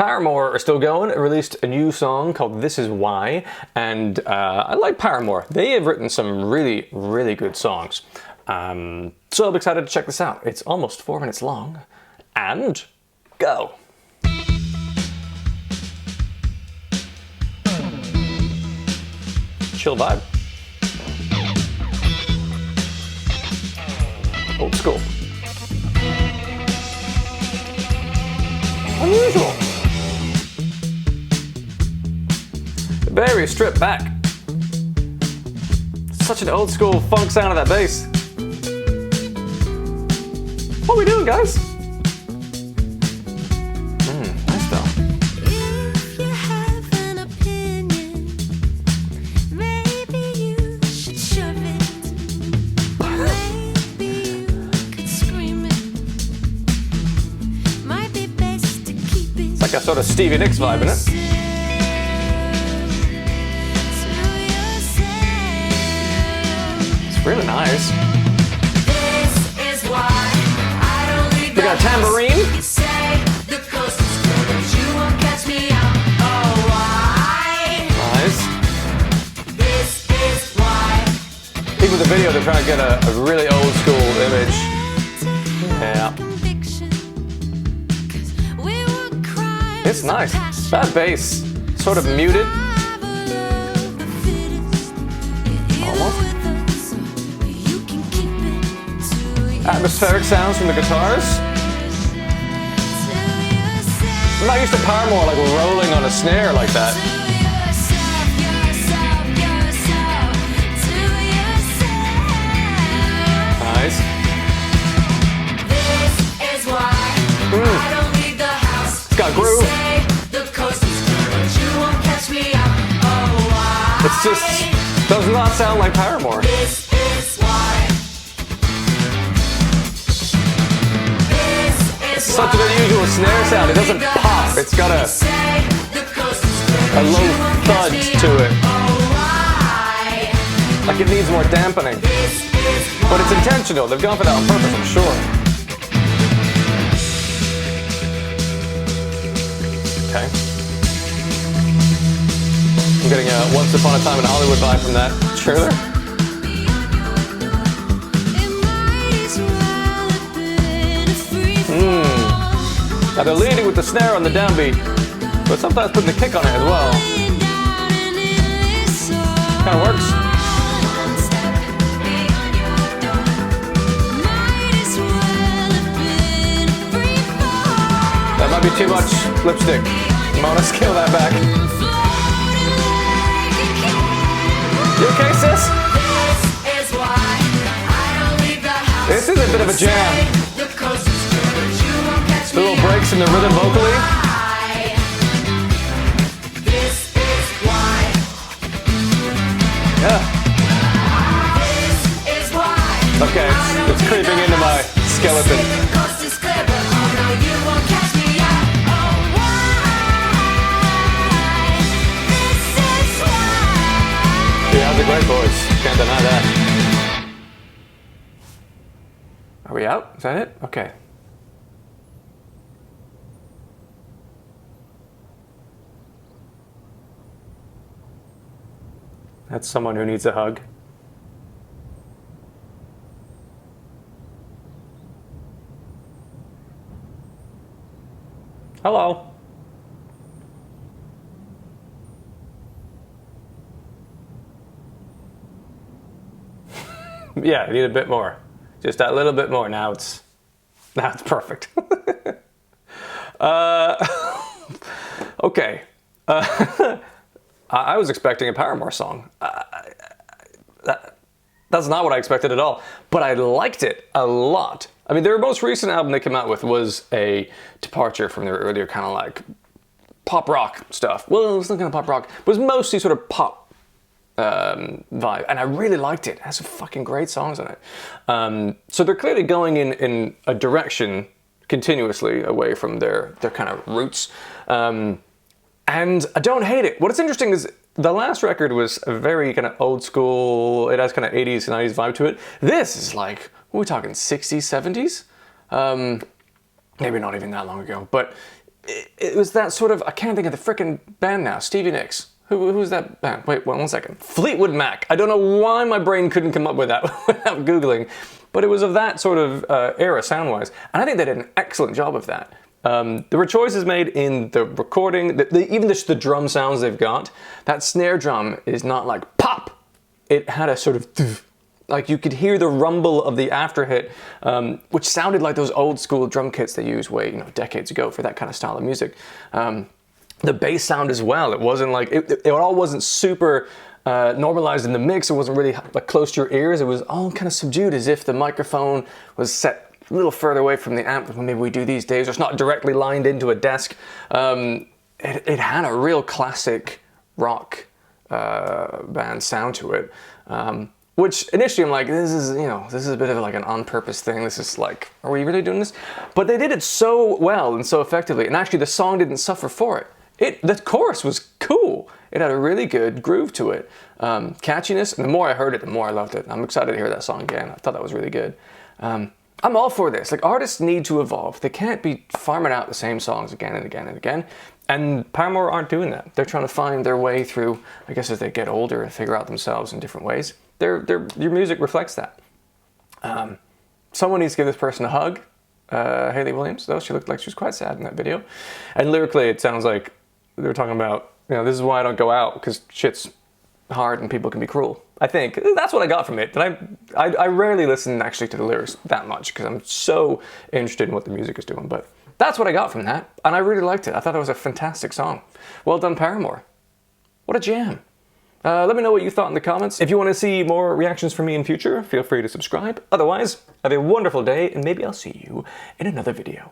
Paramore are still going. It released a new song called This Is Why, and I like Paramore. They have written some really, really good songs. So I'm excited to check this out. It's almost 4 minutes long, and go. Chill vibe. Old school. Unusual. Very stripped back. Such an old school funk sound of that bass. What are we doing, guys? Nice though. If you have an opinion, maybe you should shove it. Maybe you could scream it. Might be best to keep it. It's like a sort of Stevie Nicks vibe, isn't it? It's really nice. This is why I don't leave. We got a tambourine. You say the coast is clear, but you won't catch me out. Oh, why? Nice. This is why. People in the video, they're trying to get a really old school image. Yeah. It's nice. That bass, sort of muted. Almost. Atmospheric sounds from the guitars. I'm not used to Paramore like rolling on a snare like that. Nice. It's got groove. It's just does not sound like Paramore. Such an unusual snare sound. It doesn't pop. It's got a low thud to it. Like it needs more dampening. But it's intentional. They've gone for that on purpose, I'm sure. Okay. I'm getting a Once Upon a Time in Hollywood vibe from that trailer. Now they're leading with the snare on the downbeat, but sometimes putting the kick on it as well. Kind of works. That might be too much lipstick. I'm gonna scale that back. You okay, sis? This is a bit of a jam. The little breaks in the rhythm vocally. Yeah. Okay, it's creeping into my skeleton. He has a great voice. Can't deny that. Are we out? Is that it? Okay. That's someone who needs a hug. Hello. Yeah, I need a bit more. Just that little bit more. Now it's perfect. Okay. I was expecting a Paramore song. That's not what I expected at all, but I liked it a lot. I mean, their most recent album they came out with was a departure from their earlier kind of like pop rock stuff. Well, it was not kind of pop rock, but it was mostly sort of pop vibe, and I really liked it. It has some fucking great songs on it. So they're clearly going in a direction continuously away from their kind of roots. And I don't hate it. What's interesting is the last record was a very kind of old school, it has kind of 80s, 90s vibe to it. This is like, we're talking 60s, 70s? Maybe not even that long ago, but it was that sort of, I can't think of the frickin' band now, Stevie Nicks. Who's that band? Wait, one second. Fleetwood Mac. I don't know why my brain couldn't come up with that without Googling, but it was of that sort of era sound-wise. And I think they did an excellent job of that. There were choices made in the recording, even just the drum sounds they've got. That snare drum is not like pop. It had a sort of, like you could hear the rumble of the after hit, which sounded like those old school drum kits they used decades ago for that kind of style of music. The bass sound as well. It wasn't like, it all wasn't super normalized in the mix. It wasn't really like close to your ears. It was all kind of subdued, as if the microphone was set a little further away from the amp than maybe we do these days. It's not directly lined into a desk. It had a real classic rock band sound to it. Which initially I'm like, this is a bit of like an on-purpose thing. This is like, are we really doing this? But they did it so well and so effectively. And actually the song didn't suffer for it. The chorus was cool. It had a really good groove to it. Catchiness, and the more I heard it, the more I loved it. I'm excited to hear that song again. I thought that was really good. I'm all for this. Like, artists need to evolve. They can't be farming out the same songs again and again and again. And Paramore aren't doing that. They're trying to find their way through, I guess, as they get older and figure out themselves in different ways. Your music reflects that. Someone needs to give this person a hug. Hayley Williams, though, she looked like she was quite sad in that video. And lyrically, it sounds like they were talking about, this is why I don't go out, because shit's hard and people can be cruel. I think that's what I got from it. But I rarely listen actually to the lyrics that much because I'm so interested in what the music is doing. But that's what I got from that, and I really liked it. I thought it was a fantastic song. Well done, Paramore. What a jam. Let me know what you thought in the comments. If you want to see more reactions from me in future, feel free to subscribe. Otherwise, have a wonderful day, and maybe I'll see you in another video.